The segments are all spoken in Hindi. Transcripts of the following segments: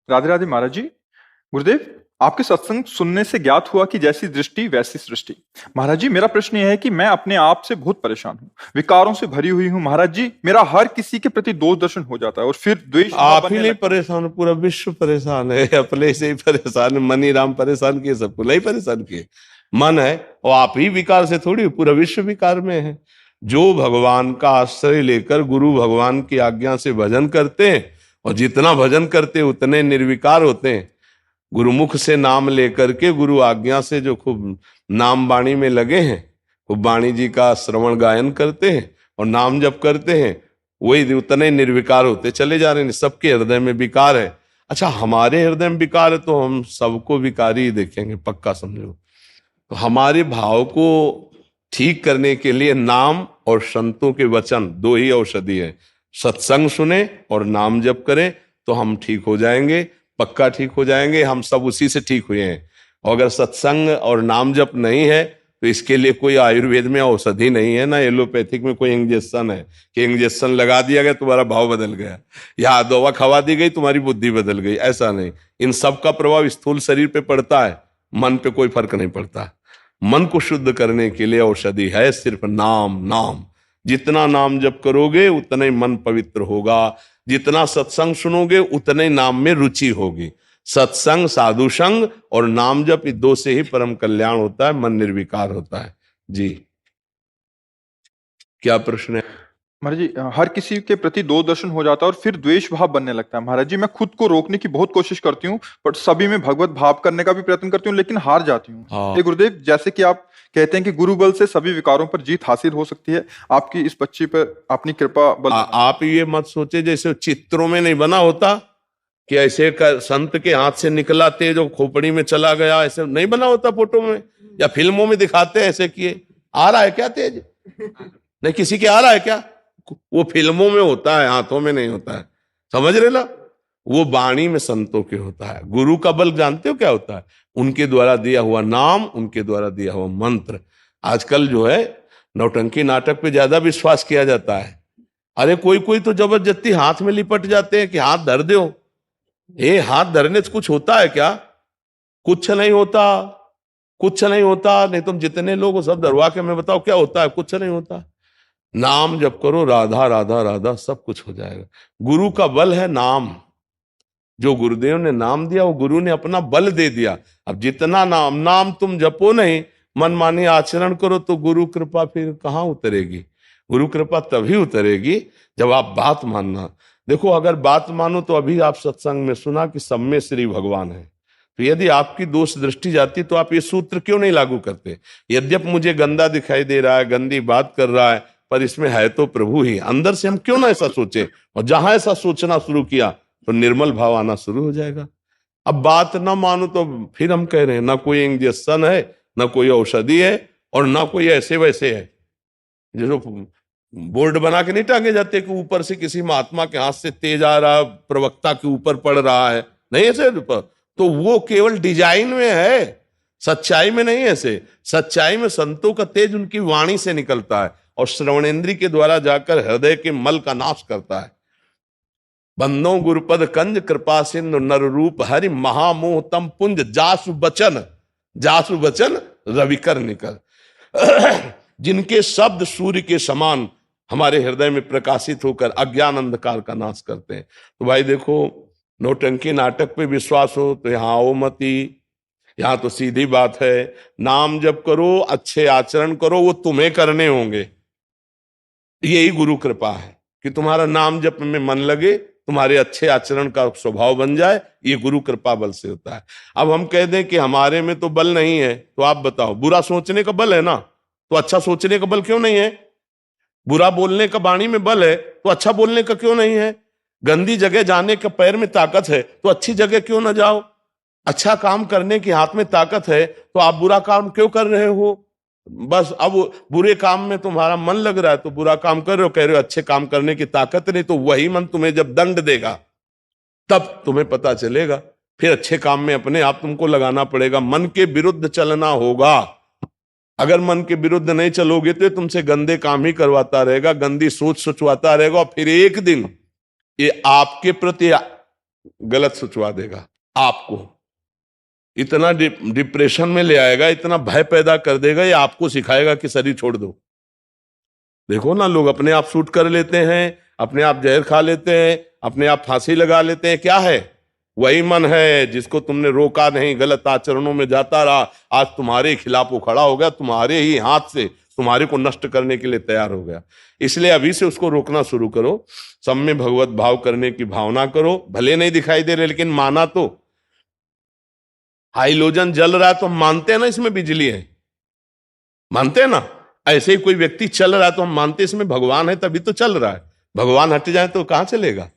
राधे राधे महाराज जी। गुरुदेव, आपके सत्संग सुनने से ज्ञात हुआ कि जैसी दृष्टि वैसी सृष्टि। महाराज जी, मेरा प्रश्न यह है कि मैं अपने आप से बहुत परेशान हूँ, विकारों से भरी हुई हूँ। महाराज जी, मेरा हर किसी के प्रति दोष दर्शन हो जाता है और फिर द्वेष भाव आप ही बनने नहीं लगता है। परेशान, पूरा विश्व परेशान है। अपने से ही परेशान है। मनी राम परेशान किए, सबको नहीं परेशान किए। मन है और आप ही विकार से थोड़ी, पूरा विश्व विकार में है। जो भगवान का आश्रय लेकर गुरु भगवान की आज्ञा से भजन करते हैं, और जितना भजन करते उतने निर्विकार होते हैं। गुरुमुख से नाम लेकर के गुरु आज्ञा से जो खूब नाम वाणी में लगे हैं, खूब वाणी जी का श्रवण गायन करते हैं और नाम जप करते हैं, वही उतने निर्विकार होते चले जा रहे हैं। सबके हृदय में विकार है। अच्छा, हमारे हृदय में विकार है तो हम सबको विकारी ही देखेंगे, पक्का समझो। तो हमारे भाव को ठीक करने के लिए नाम और संतों के वचन दो ही औषधि है। सत्संग सुने और नाम जप करें तो हम ठीक हो जाएंगे, पक्का ठीक हो जाएंगे। हम सब उसी से ठीक हुए हैं। और अगर सत्संग और नाम जप नहीं है तो इसके लिए कोई आयुर्वेद में औषधि नहीं है, ना एलोपैथिक में कोई इंजेक्शन है कि इंजेक्शन लगा दिया गया तुम्हारा भाव बदल गया, या दवा खवा दी गई तुम्हारी बुद्धि बदल गई। ऐसा नहीं। इन सब का प्रभाव स्थूल शरीर पे पड़ता है, मन पे कोई फर्क नहीं पड़ता। मन को शुद्ध करने के लिए औषधि है सिर्फ नाम। नाम जितना नाम जप करोगे उतना ही मन पवित्र होगा। जितना सत्संग सुनोगे उतने ही नाम में रुचि होगी। सत्संग, साधु संग और नाम जप, ये दो से ही परम कल्याण होता है, मन निर्विकार होता है। जी, क्या प्रश्न है? महाराज जी, हर किसी के प्रति दोष दर्शन हो जाता है और फिर द्वेष भाव बनने लगता है। महाराज जी, मैं खुद को रोकने की बहुत कोशिश करती हूँ, पर सभी में भगवत भाव करने का भी प्रयत्न करती हूँ, लेकिन हार जाती हूँ। हाँ। हे गुरुदेव, जैसे कि आप कहते हैं कि गुरु बल से सभी विकारों पर जीत हासिल हो सकती है, आपकी इस बच्ची पर अपनी कृपा बल। आप ये मत सोचे जैसे चित्रों में नहीं बना होता कि ऐसे संत के हाथ से निकला तेज जो खोपड़ी में चला गया, ऐसे नहीं बना होता फोटो में या फिल्मों में दिखाते हैं ऐसे किए। आ रहा है क्या तेज? नहीं, किसी के आ रहा है क्या? वो फिल्मों में होता है, हाथों में नहीं होता है। समझ रहे ना? वो वाणी में संतों के होता है। गुरु का बल जानते हो क्या होता है? उनके द्वारा दिया हुआ नाम, उनके द्वारा दिया हुआ मंत्र। आजकल जो है नौटंकी नाटक पे ज्यादा विश्वास किया जाता है। अरे कोई कोई तो जबरदस्ती हाथ में लिपट जाते हैं कि हाथ धर दो। ये हाथ धरने से कुछ होता है क्या? कुछ नहीं होता, कुछ नहीं होता। नहीं तुम जितने लोग हो सब धरवा के मैं बताओ क्या होता है? कुछ नहीं होता। नाम जप करो, राधा राधा राधा, सब कुछ हो जाएगा। गुरु का बल है नाम। जो गुरुदेव ने नाम दिया वो गुरु ने अपना बल दे दिया। अब जितना नाम नाम तुम जपो नहीं, मनमानी आचरण करो तो गुरु कृपा फिर कहाँ उतरेगी? गुरु कृपा तभी उतरेगी जब आप बात मानना। देखो, अगर बात मानो तो अभी आप सत्संग में सुना कि सब में श्री भगवान है। तो यदि आपकी दोष दृष्टि जाती तो आप ये सूत्र क्यों नहीं लागू करते? यद्यप मुझे गंदा दिखाई दे रहा है, गंदी बात कर रहा है, पर इसमें है तो प्रभु ही। अंदर से हम क्यों ना ऐसा सोचे? और जहां ऐसा सोचना शुरू किया तो निर्मल भाव आना शुरू हो जाएगा। अब बात ना मानो तो फिर हम कह रहे हैं ना कोई इंजेक्शन है, ना कोई औषधि है, और ना कोई ऐसे वैसे है। जो बोर्ड बना के नहीं टांगे जाते कि ऊपर से किसी महात्मा के हाथ से तेज आ रहा, प्रवक्ता के ऊपर पड़ रहा है, नहीं ऐसे। तो वो केवल डिजाइन में है, सच्चाई में नहीं। ऐसे सच्चाई में संतों का तेज उनकी वाणी से निकलता है और श्रवणेन्द्री के द्वारा जाकर हृदय के मल का नाश करता है। बंदो गुरुपद कंज कृपा सिंधु नर रूप हरि महामोह तम पुंज जासु बचन, जासु बचन रविकर निकल। जिनके शब्द सूर्य के समान हमारे हृदय में प्रकाशित होकर अज्ञान अंधकार का नाश करते हैं। तो भाई देखो, नौटंकी नाटक पे विश्वास हो तो यहाँ आओ मती। यहाँ तो सीधी बात है, नाम जप करो, अच्छे आचरण करो, वो तुम्हें करने होंगे। यही गुरु कृपा है कि तुम्हारा नाम जप में मन लगे, तुम्हारे अच्छे आचरण का स्वभाव बन जाए। ये गुरु कृपा बल से होता है। अब हम कह दें कि हमारे में तो बल नहीं है, तो आप बताओ, बुरा सोचने का बल है ना, तो अच्छा सोचने का बल क्यों नहीं है? बुरा बोलने का वाणी में बल है, तो अच्छा बोलने का क्यों नहीं है? गंदी जगह जाने का पैर में ताकत है, तो अच्छी जगह क्यों ना जाओ? अच्छा काम करने की हाथ में ताकत है, तो आप बुरा काम क्यों कर रहे हो? बस अब बुरे काम में तुम्हारा मन लग रहा है तो बुरा काम कर रहे हो, कह रहे हो अच्छे काम करने की ताकत नहीं। तो वही मन तुम्हें जब दंड देगा तब तुम्हें पता चलेगा। फिर अच्छे काम में अपने आप तुमको लगाना पड़ेगा। मन के विरुद्ध चलना होगा। अगर मन के विरुद्ध नहीं चलोगे तो तुमसे गंदे काम ही करवाता रहेगा, गंदी सोच सोचवाता रहेगा, और फिर एक दिन ये आपके प्रति गलत सोचवा देगा, आपको इतना डिप्रेशन में ले आएगा, इतना भय पैदा कर देगा, ये आपको सिखाएगा कि शरीर छोड़ दो। देखो ना, लोग अपने आप शूट कर लेते हैं, अपने आप जहर खा लेते हैं, अपने आप फांसी लगा लेते हैं। क्या है? वही मन है जिसको तुमने रोका नहीं, गलत आचरणों में जाता रहा, आज तुम्हारे खिलाफ वो खड़ा हो गया, तुम्हारे ही हाथ से तुम्हारे को नष्ट करने के लिए तैयार हो गया। इसलिए अभी से उसको रोकना शुरू करो, सब में भगवत भाव करने की भावना करो। भले नहीं दिखाई दे रहे, लेकिन माना तो। हाइलोजन जल रहा है तो हम मानते हैं ना इसमें बिजली है, मानते हैं ना। ऐसे ही कोई व्यक्ति चल रहा है तो हम मानते हैं इसमें भगवान है, तभी तो चल रहा है। भगवान हट जाए तो कहां चलेगा?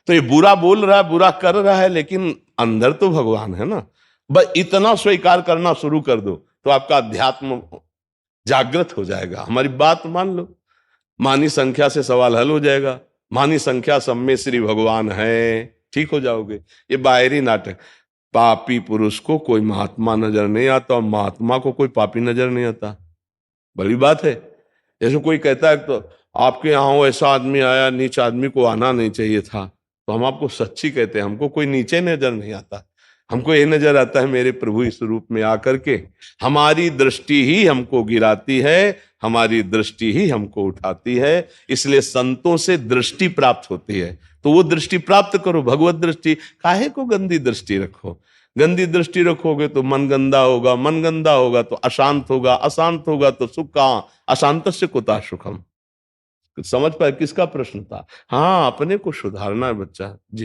तो ये बुरा बोल रहा है, बुरा कर रहा है, लेकिन अंदर तो भगवान है ना। बस इतना स्वीकार करना शुरू कर दो तो आपका अध्यात्म जागृत हो जाएगा। हमारी बात मान लो, मानी संख्या से सवाल हल हो जाएगा। मानी संख्या सब में श्री भगवान है, ठीक हो जाओगे। ये बाहरी नाटक। पापी पुरुष को कोई महात्मा नजर नहीं आता और महात्मा को कोई पापी नजर नहीं आता। बड़ी बात है। जैसे कोई कहता है तो आपके यहाँ ऐसा आदमी आया, नीच आदमी को आना नहीं चाहिए था, तो हम आपको सच्ची कहते हैं, हमको कोई नीचे नजर नहीं आता। हमको ये नजर आता है मेरे प्रभु इस रूप में आकर के हमारी दृष्टि ही हमको गिराती है, हमारी दृष्टि ही हमको उठाती है। इसलिए संतों से दृष्टि प्राप्त होती है, तो वो दृष्टि प्राप्त करो, भगवत दृष्टि। काहे को गंदी दृष्टि रखो? गंदी दृष्टि रखोगे तो मन गंदा होगा, मन गंदा होगा तो अशांत होगा, अशांत होगा तो सुख कहां? अशांत से कुतः सुखम। समझ पाए किसका प्रश्न था? हाँ, अपने को सुधारना है बच्चा जी।